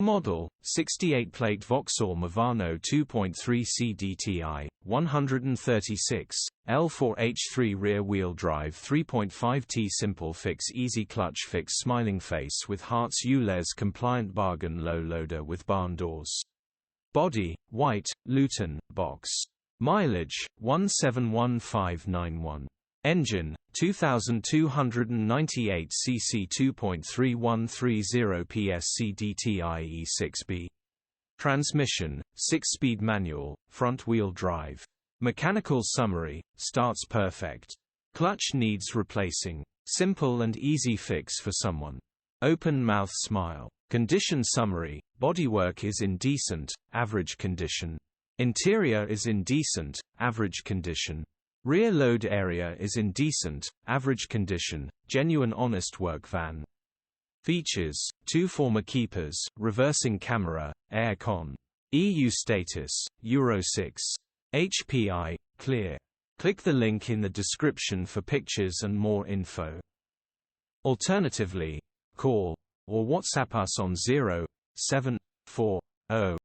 model, 68-plate Vauxhall Movano 2.3CDTi, 136, L4H3 rear-wheel drive 3.5t simple fix easy clutch fix smiling face with hearts ULEZ compliant bargain low loader with barn doors. Body, white, Luton, box. Mileage, 171591. Engine, 2298 cc 2.3130 PS CDTI E6B. Transmission, 6-speed manual, front-wheel drive. Mechanical summary, starts perfect. Clutch needs replacing. Simple and easy fix for someone. Open mouth smile. Condition summary, bodywork is in decent, average condition. Interior is in decent, average condition. Rear load area is in decent, average condition, genuine honest work van. Features, 2 former keepers, reversing camera, aircon. EU status, Euro 6. HPI, clear. Click the link in the description for pictures and more info. Alternatively, call or WhatsApp us on 0740